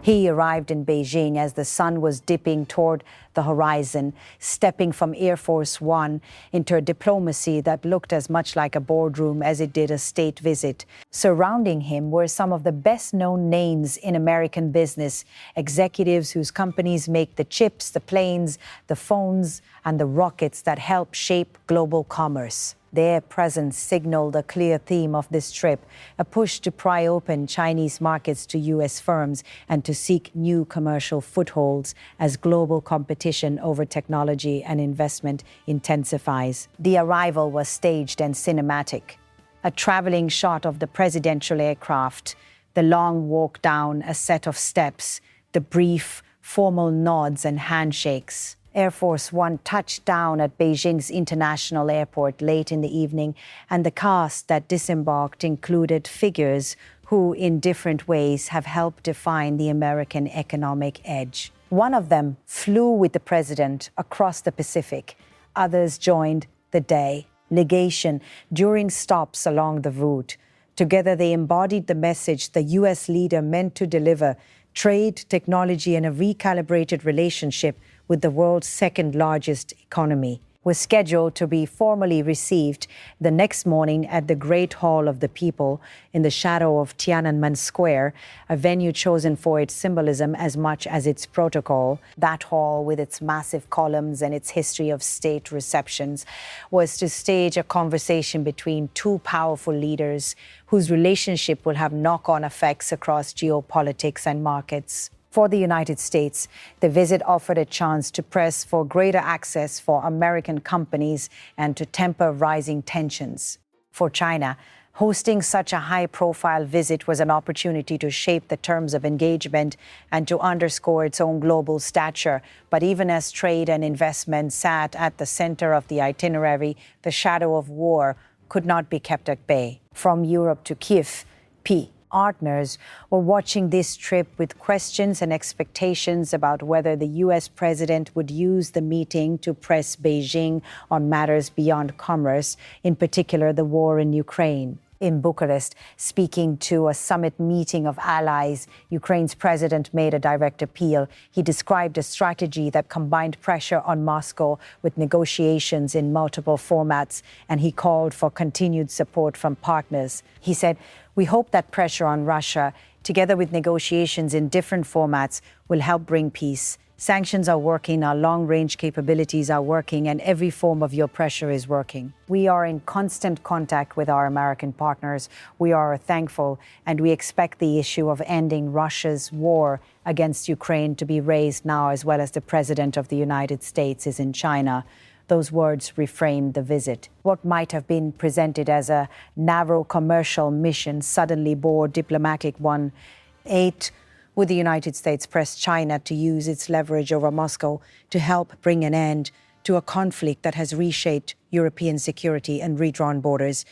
He arrived in Beijing as the sun was dipping toward the horizon, stepping from Air Force One into a diplomacy that looked as much like a boardroom as it did a state visit. Surrounding him were some of the best-known names in American business, executives whose companies make the chips, the planes, the phones, and the rockets that help shape global commerce. Their presence signaled a clear theme of this trip, a push to pry open Chinese markets to U.S. firms and to seek new commercial footholds as global competition over technology and investment intensifies. The arrival was staged and cinematic. A traveling shot of the presidential aircraft, the long walk down a set of steps, the brief, formal nods and handshakes. Air Force One touched down at Beijing's International Airport late in the evening, and the cast that disembarked included figures who, in different ways, have helped define the American economic edge. One of them flew with the president across the Pacific. Others joined the day legation during stops along the route. Together, they embodied the message the U.S. leader meant to deliver: trade, technology, and a recalibrated relationship with the world's second-largest economy. Was scheduled to be formally received the next morning at the Great Hall of the People in the shadow of Tiananmen Square, a venue chosen for its symbolism as much as its protocol. That hall, with its massive columns and its history of state receptions, was to stage a conversation between two powerful leaders whose relationship will have knock-on effects across geopolitics and markets. For the United States, the visit offered a chance to press for greater access for American companies and to temper rising tensions. For China, hosting such a high-profile visit was an opportunity to shape the terms of engagement and to underscore its own global stature. But even as trade and investment sat at the center of the itinerary, the shadow of war could not be kept at bay. From Europe to Kiev, partners were watching this trip with questions and expectations about whether the U.S. president would use the meeting to press Beijing on matters beyond commerce, in particular the war in Ukraine. In Bucharest, speaking to a summit meeting of allies, Ukraine's president made a direct appeal. He described a strategy that combined pressure on Moscow with negotiations in multiple formats, and he called for continued support from partners. He said, "We hope that pressure on Russia, together with negotiations in different formats, will help bring peace. Sanctions are working, our long-range capabilities are working, and every form of your pressure is working. We are in constant contact with our American partners. We are thankful, and we expect the issue of ending Russia's war against Ukraine to be raised now, as well as the President of the United States is in China." Those words reframed the visit. What might have been presented as a narrow commercial mission suddenly bore diplomatic one. Would the United States press China to use its leverage over Moscow to help bring an end to a conflict that has reshaped European security and redrawn borders?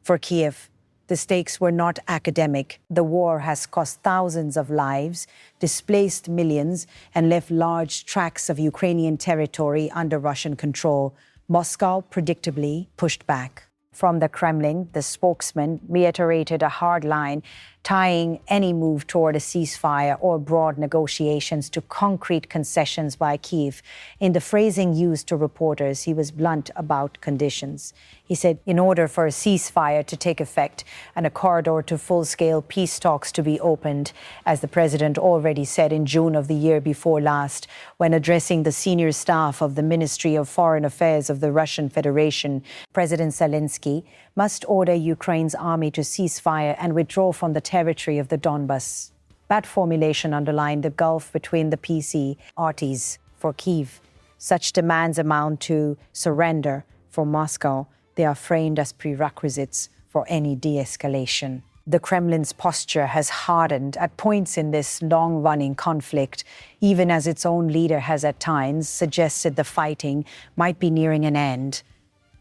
For Kiev, the stakes were not academic. The war has cost thousands of lives, displaced millions, and left large tracts of Ukrainian territory under Russian control. Moscow, predictably, pushed back. From the Kremlin, the spokesman reiterated a hard line, tying any move toward a ceasefire or broad negotiations to concrete concessions by Kyiv. In the phrasing used to reporters, he was blunt about conditions. He said, in order for a ceasefire to take effect and a corridor to full-scale peace talks to be opened, as the president already said in June of the year before last, when addressing the senior staff of the Ministry of Foreign Affairs of the Russian Federation, President Zelensky must order Ukraine's army to cease fire and withdraw from the territory of the Donbas. That formulation underlined the gulf between the PC parties. For Kyiv, such demands amount to surrender. For Moscow, they are framed as prerequisites for any de-escalation. The Kremlin's posture has hardened at points in this long-running conflict, even as its own leader has at times suggested the fighting might be nearing an end.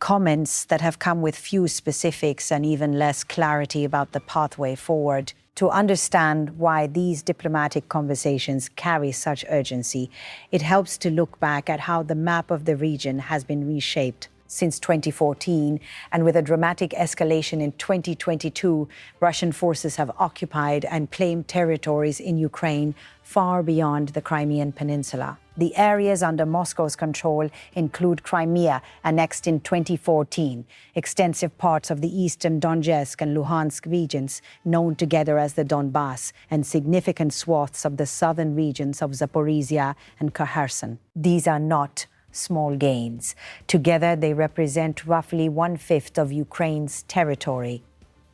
Comments that have come with few specifics and even less clarity about the pathway forward. To understand why these diplomatic conversations carry such urgency, it helps to look back at how the map of the region has been reshaped. since 2014, and with a dramatic escalation in 2022, Russian forces have occupied and claimed territories in Ukraine far beyond the Crimean Peninsula. The areas under Moscow's control include Crimea, annexed in 2014, extensive parts of the eastern Donetsk and Luhansk regions, known together as the Donbass, and significant swaths of the southern regions of Zaporizhia and Kherson. These are not small gains. Together, they represent roughly one-fifth of Ukraine's territory.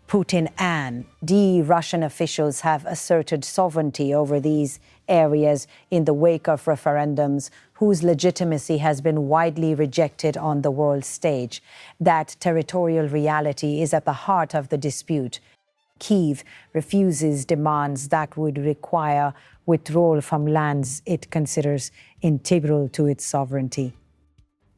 Putin and the Russian officials have asserted sovereignty over these areas in the wake of referendums whose legitimacy has been widely rejected on the world stage. That territorial reality is at the heart of the dispute. Kyiv refuses demands that would require withdrawal from lands it considers integral to its sovereignty.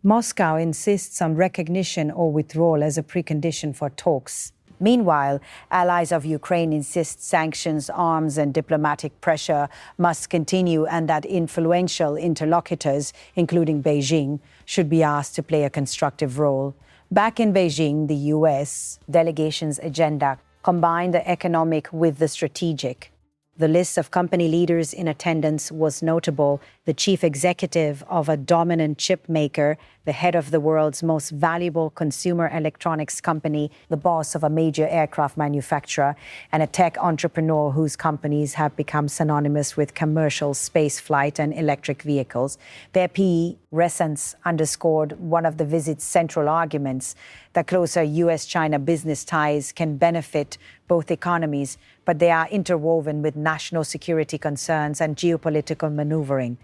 Moscow insists on recognition or withdrawal as a precondition for talks. Meanwhile, allies of Ukraine insist sanctions, arms, and diplomatic pressure must continue and that influential interlocutors, including Beijing, should be asked to play a constructive role. Back in Beijing, the U.S. delegation's agenda combined the economic with the strategic. The list of company leaders in attendance was notable. The chief executive of a dominant chip maker, the head of the world's most valuable consumer electronics company, the boss of a major aircraft manufacturer, and a tech entrepreneur whose companies have become synonymous with commercial spaceflight and electric vehicles. Their presence underscored one of the visit's central arguments, that closer U.S.-China business ties can benefit both economies, but they are interwoven with national security concerns and geopolitical maneuvering.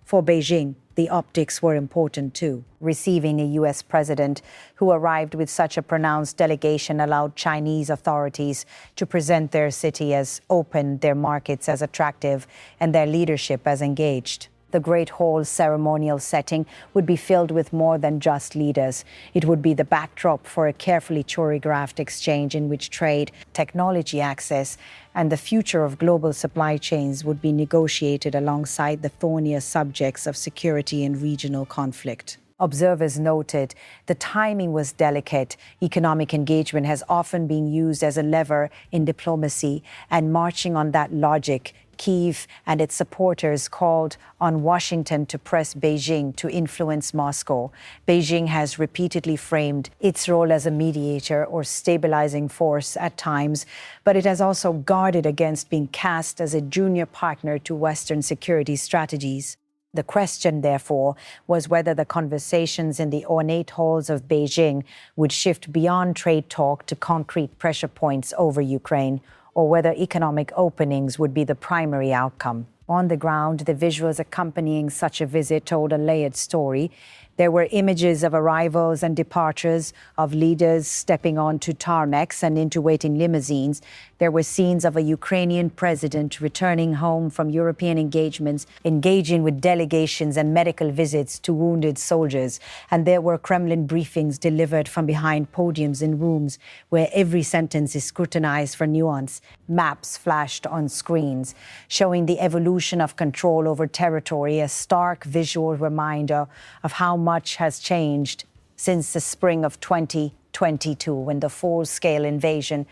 For Beijing, the optics were important too. Receiving a U.S. president who arrived with such a pronounced delegation allowed Chinese authorities to present their city as open, their markets as attractive, and their leadership as engaged. The Great Hall's ceremonial setting would be filled with more than just leaders. It would be the backdrop for a carefully choreographed exchange in which trade, technology access, and the future of global supply chains would be negotiated alongside the thornier subjects of security and regional conflict. Observers noted the timing was delicate. Economic engagement has often been used as a lever in diplomacy, and marching on that logic, Kyiv and its supporters called on Washington to press Beijing to influence Moscow. Beijing has repeatedly framed its role as a mediator or stabilizing force at times, but it has also guarded against being cast as a junior partner to Western security strategies. The question, therefore, was whether the conversations in the ornate halls of Beijing would shift beyond trade talk to concrete pressure points over Ukraine, or whether economic openings would be the primary outcome. On the ground, the visuals accompanying such a visit told a layered story. There were images of arrivals and departures, of leaders stepping onto tarmacs and into waiting limousines. There were scenes of a Ukrainian president returning home from European engagements, engaging with delegations and medical visits to wounded soldiers. And there were Kremlin briefings delivered from behind podiums in rooms where every sentence is scrutinized for nuance. Maps flashed on screens, showing the evolution of control over territory, a stark visual reminder of how much has changed since the spring of 2022, when the full-scale invasion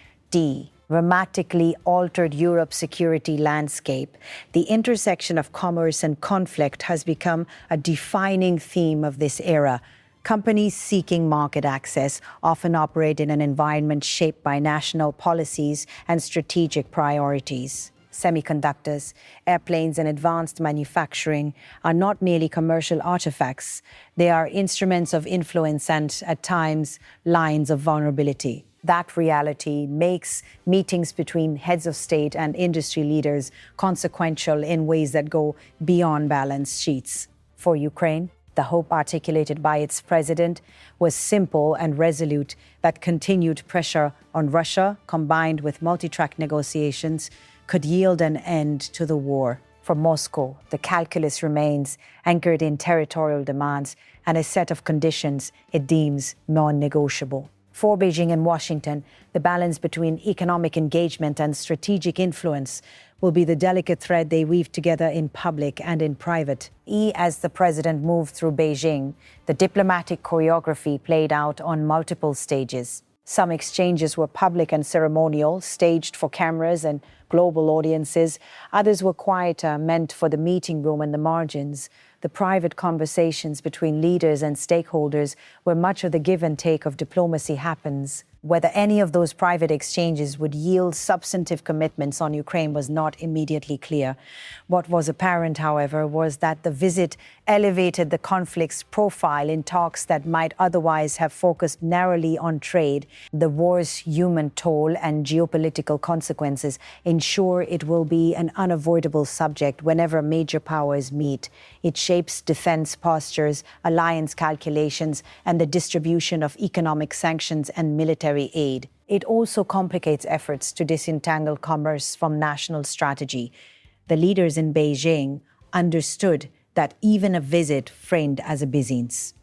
dramatically altered Europe's security landscape. The intersection of commerce and conflict has become a defining theme of this era. Companies seeking market access often operate in an environment shaped by national policies and strategic priorities. Semiconductors, airplanes, and advanced manufacturing are not merely commercial artifacts. They are instruments of influence and, at times, lines of vulnerability. That reality makes meetings between heads of state and industry leaders consequential in ways that go beyond balance sheets. For Ukraine, the hope articulated by its president was simple and resolute, that continued pressure on Russia, combined with multi-track negotiations, could yield an end to the war. For Moscow, the calculus remains anchored in territorial demands and a set of conditions it deems non-negotiable. For Beijing and Washington, the balance between economic engagement and strategic influence will be the delicate thread they weave together in public and in private. As the president moved through Beijing, the diplomatic choreography played out on multiple stages. Some exchanges were public and ceremonial, staged for cameras and global audiences. Others were quieter, meant for the meeting room and the margins. The private conversations between leaders and stakeholders, where much of the give and take of diplomacy happens. Whether any of those private exchanges would yield substantive commitments on Ukraine was not immediately clear. What was apparent, however, was that the visit elevated the conflict's profile in talks that might otherwise have focused narrowly on trade. The war's human toll and geopolitical consequences ensure it will be an unavoidable subject whenever major powers meet. It shapes defense postures, alliance calculations, and the distribution of economic sanctions and military aid. It also complicates efforts to disentangle commerce from national strategy. The leaders in Beijing understood that even a visit framed as a business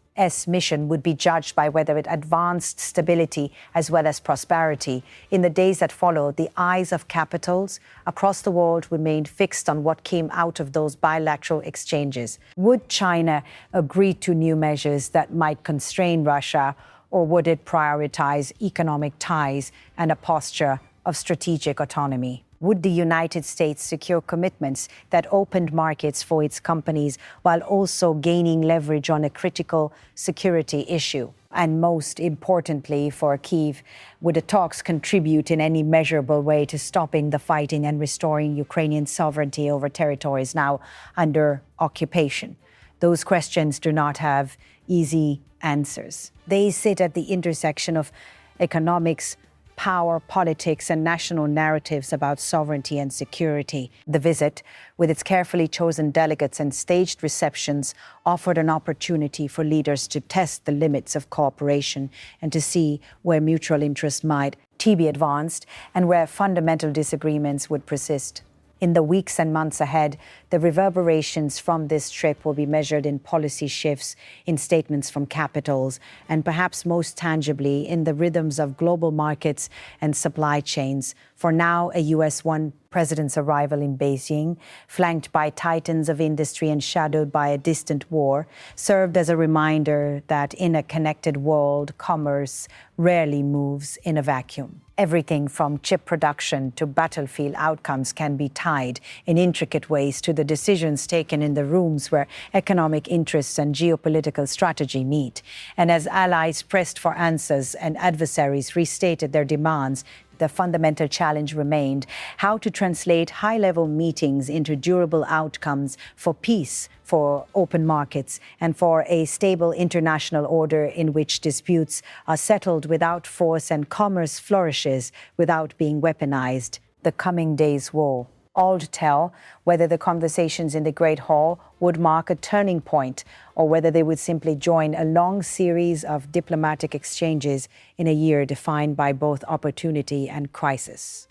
mission would be judged by whether it advanced stability as well as prosperity. In the days that followed, the eyes of capitals across the world remained fixed on what came out of those bilateral exchanges. Would China agree to new measures that might constrain Russia, or would it prioritize economic ties and a posture of strategic autonomy? Would the United States secure commitments that opened markets for its companies while also gaining leverage on a critical security issue? And most importantly for Kyiv, would the talks contribute in any measurable way to stopping the fighting and restoring Ukrainian sovereignty over territories now under occupation? Those questions do not have easy answers. They sit at the intersection of economics, power, politics, and national narratives about sovereignty and security. The visit, with its carefully chosen delegates and staged receptions, offered an opportunity for leaders to test the limits of cooperation and to see where mutual interests might be advanced and where fundamental disagreements would persist. In the weeks and months ahead, the reverberations from this trip will be measured in policy shifts, in statements from capitals, and perhaps most tangibly in the rhythms of global markets and supply chains. For now, a US-won president's arrival in Beijing, flanked by titans of industry and shadowed by a distant war, served as a reminder that in a connected world, commerce rarely moves in a vacuum. Everything from chip production to battlefield outcomes can be tied in intricate ways to the decisions taken in the rooms where economic interests and geopolitical strategy meet. And as allies pressed for answers and adversaries restated their demands, the fundamental challenge remained how to translate high-level meetings into durable outcomes for peace, for open markets, and for a stable international order in which disputes are settled without force and commerce flourishes without being weaponized. The coming days' war. All to tell whether the conversations in the Great Hall would mark a turning point or whether they would simply join a long series of diplomatic exchanges in a year defined by both opportunity and crisis.